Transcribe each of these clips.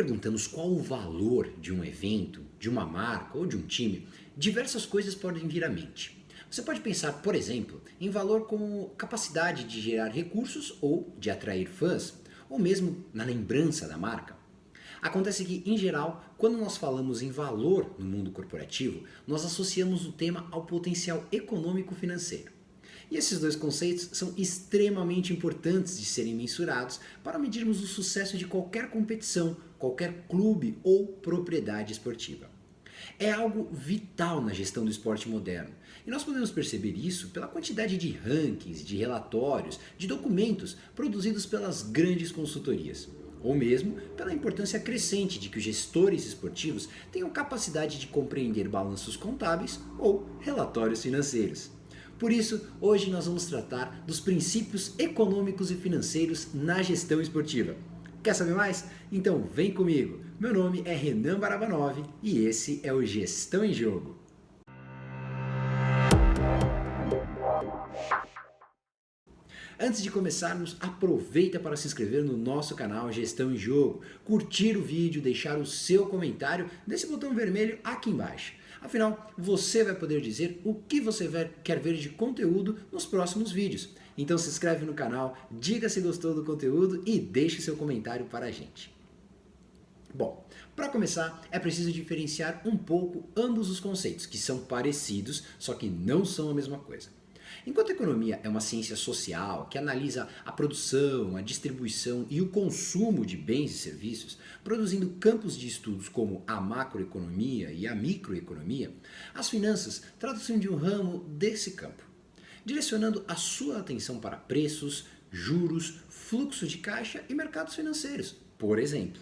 perguntamos qual o valor de um evento, de uma marca ou de um time, diversas coisas podem vir à mente. Você pode pensar, por exemplo, em valor como capacidade de gerar recursos ou de atrair fãs, ou mesmo na lembrança da marca. Acontece que, em geral, quando nós falamos em valor no mundo corporativo, nós associamos o tema ao potencial econômico-financeiro. E esses dois conceitos são extremamente importantes de serem mensurados para medirmos o sucesso de qualquer competição, qualquer clube ou propriedade esportiva. É algo vital na gestão do esporte moderno, e nós podemos perceber isso pela quantidade de rankings, de relatórios, de documentos produzidos pelas grandes consultorias, ou mesmo pela importância crescente de que os gestores esportivos tenham capacidade de compreender balanços contábeis ou relatórios financeiros. Por isso, hoje nós vamos tratar dos princípios econômicos e financeiros na gestão esportiva. Quer saber mais? Então vem comigo! Meu nome é Renan Barabanov e esse é o Gestão em Jogo. Antes de começarmos, aproveita para se inscrever no nosso canal Gestão em Jogo, curtir o vídeo, deixar o seu comentário nesse botão vermelho aqui embaixo. Afinal, você vai poder dizer o que você quer ver de conteúdo nos próximos vídeos. Então se inscreve no canal, diga se gostou do conteúdo e deixe seu comentário para a gente. Bom, para começar, é preciso diferenciar um pouco ambos os conceitos, que são parecidos, só que não são a mesma coisa. Enquanto a economia é uma ciência social que analisa a produção, a distribuição e o consumo de bens e serviços, produzindo campos de estudos como a macroeconomia e a microeconomia, as finanças tratam-se de um ramo desse campo, direcionando a sua atenção para preços, juros, fluxo de caixa e mercados financeiros, por exemplo.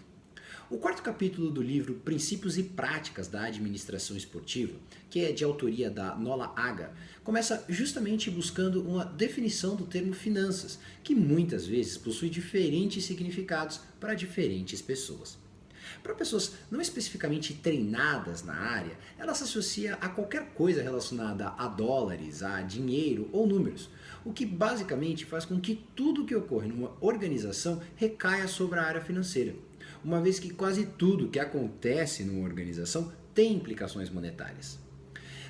O quarto capítulo do livro Princípios e Práticas da Administração Esportiva, que é de autoria da Nola Aga, começa justamente buscando uma definição do termo finanças, que muitas vezes possui diferentes significados para diferentes pessoas. Para pessoas não especificamente treinadas na área, ela se associa a qualquer coisa relacionada a dólares, a dinheiro ou números, o que basicamente faz com que tudo o que ocorre numa organização recaia sobre a área financeira, uma vez que quase tudo que acontece numa organização tem implicações monetárias.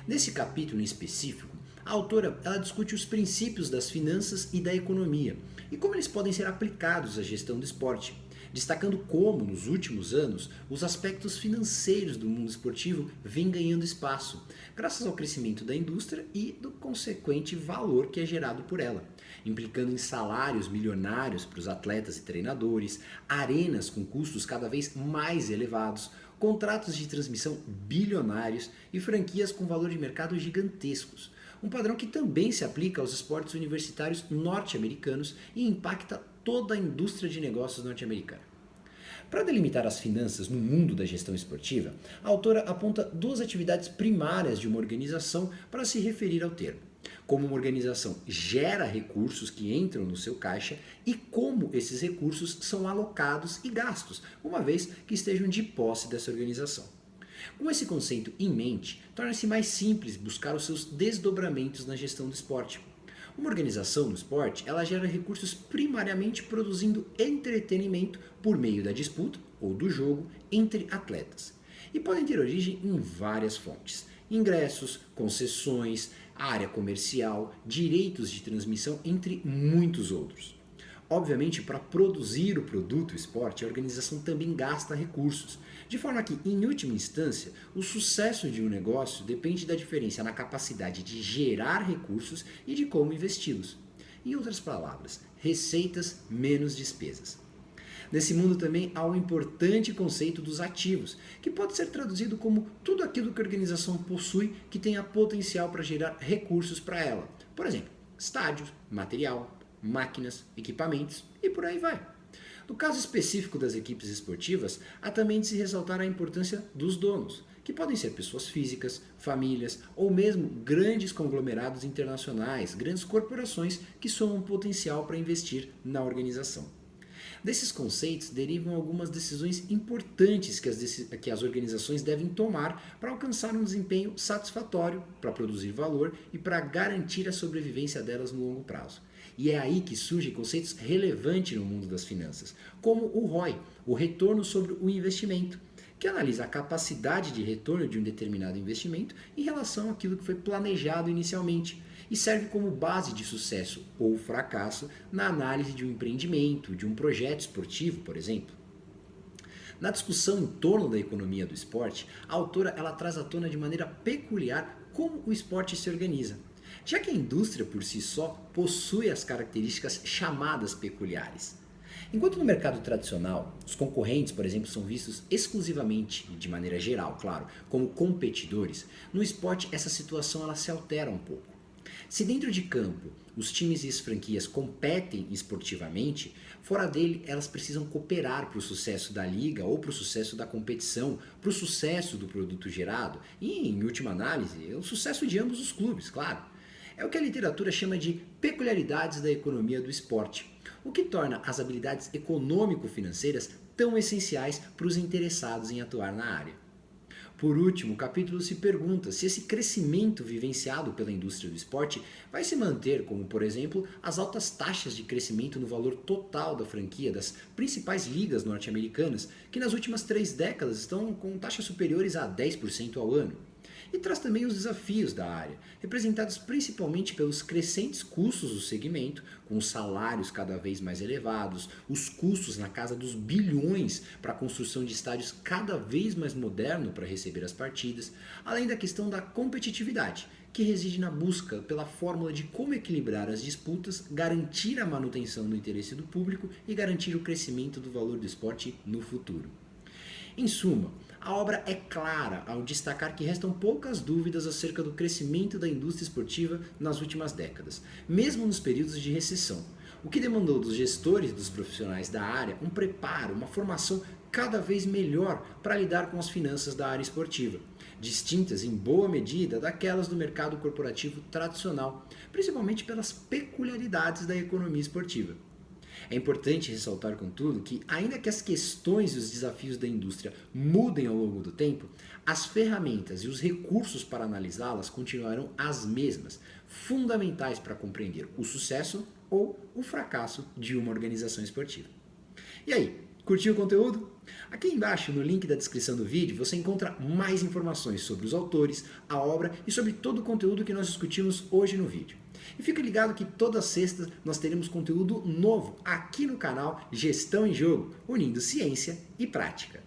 Nesse capítulo em específico, a autora ela discute os princípios das finanças e da economia e como eles podem ser aplicados à gestão do esporte, destacando como, nos últimos anos, os aspectos financeiros do mundo esportivo vêm ganhando espaço, graças ao crescimento da indústria e do consequente valor que é gerado por ela, implicando em salários milionários para os atletas e treinadores, arenas com custos cada vez mais elevados, contratos de transmissão bilionários e franquias com valor de mercado gigantescos. Um padrão que também se aplica aos esportes universitários norte-americanos e impacta toda a indústria de negócios norte-americana. Para delimitar as finanças no mundo da gestão esportiva, a autora aponta duas atividades primárias de uma organização para se referir ao termo: como uma organização gera recursos que entram no seu caixa e como esses recursos são alocados e gastos, uma vez que estejam de posse dessa organização. Com esse conceito em mente, torna-se mais simples buscar os seus desdobramentos na gestão do esporte. Uma organização no esporte, ela gera recursos primariamente produzindo entretenimento por meio da disputa ou do jogo entre atletas. E podem ter origem em várias fontes: ingressos, concessões, área comercial, direitos de transmissão, entre muitos outros. Obviamente, para produzir o produto esporte, a organização também gasta recursos, de forma que, em última instância, o sucesso de um negócio depende da diferença na capacidade de gerar recursos e de como investi-los. Em outras palavras, receitas menos despesas. Nesse mundo também há o importante conceito dos ativos, que pode ser traduzido como tudo aquilo que a organização possui que tenha potencial para gerar recursos para ela. Por exemplo, estádios, material, máquinas, equipamentos e por aí vai. No caso específico das equipes esportivas, há também de se ressaltar a importância dos donos, que podem ser pessoas físicas, famílias ou mesmo grandes conglomerados internacionais, grandes corporações que somam potencial para investir na organização. Desses conceitos derivam algumas decisões importantes que as organizações devem tomar para alcançar um desempenho satisfatório, para produzir valor e para garantir a sobrevivência delas no longo prazo. E é aí que surgem conceitos relevantes no mundo das finanças, como o ROI, o retorno sobre o investimento, que analisa a capacidade de retorno de um determinado investimento em relação àquilo que foi planejado inicialmente e serve como base de sucesso ou fracasso na análise de um empreendimento, de um projeto esportivo, por exemplo. Na discussão em torno da economia do esporte, a autora ela traz à tona de maneira peculiar como o esporte se organiza, já que a indústria por si só possui as características chamadas peculiares. Enquanto no mercado tradicional, os concorrentes, por exemplo, são vistos exclusivamente, de maneira geral, claro, como competidores, no esporte essa situação ela se altera um pouco. Se dentro de campo os times e as franquias competem esportivamente, fora dele elas precisam cooperar para o sucesso da liga ou para o sucesso da competição, para o sucesso do produto gerado e, em última análise, o sucesso de ambos os clubes, claro. É o que a literatura chama de peculiaridades da economia do esporte, o que torna as habilidades econômico-financeiras tão essenciais para os interessados em atuar na área. Por último, o capítulo se pergunta se esse crescimento vivenciado pela indústria do esporte vai se manter, como por exemplo, as altas taxas de crescimento no valor total da franquia das principais ligas norte-americanas, que nas últimas 3 décadas estão com taxas superiores a 10% ao ano. E traz também os desafios da área, representados principalmente pelos crescentes custos do segmento, com os salários cada vez mais elevados, os custos na casa dos bilhões para a construção de estádios cada vez mais modernos para receber as partidas, além da questão da competitividade, que reside na busca pela fórmula de como equilibrar as disputas, garantir a manutenção do interesse do público e garantir o crescimento do valor do esporte no futuro. Em suma, a obra é clara ao destacar que restam poucas dúvidas acerca do crescimento da indústria esportiva nas últimas décadas, mesmo nos períodos de recessão, o que demandou dos gestores e dos profissionais da área um preparo, uma formação cada vez melhor para lidar com as finanças da área esportiva, distintas em boa medida daquelas do mercado corporativo tradicional, principalmente pelas peculiaridades da economia esportiva. É importante ressaltar, contudo, que, ainda que as questões e os desafios da indústria mudem ao longo do tempo, as ferramentas e os recursos para analisá-las continuarão as mesmas, fundamentais para compreender o sucesso ou o fracasso de uma organização esportiva. E aí, curtiu o conteúdo? Aqui embaixo, no link da descrição do vídeo, você encontra mais informações sobre os autores, a obra e sobre todo o conteúdo que nós discutimos hoje no vídeo. E fica ligado que toda sexta nós teremos conteúdo novo aqui no canal Gestão em Jogo, unindo ciência e prática.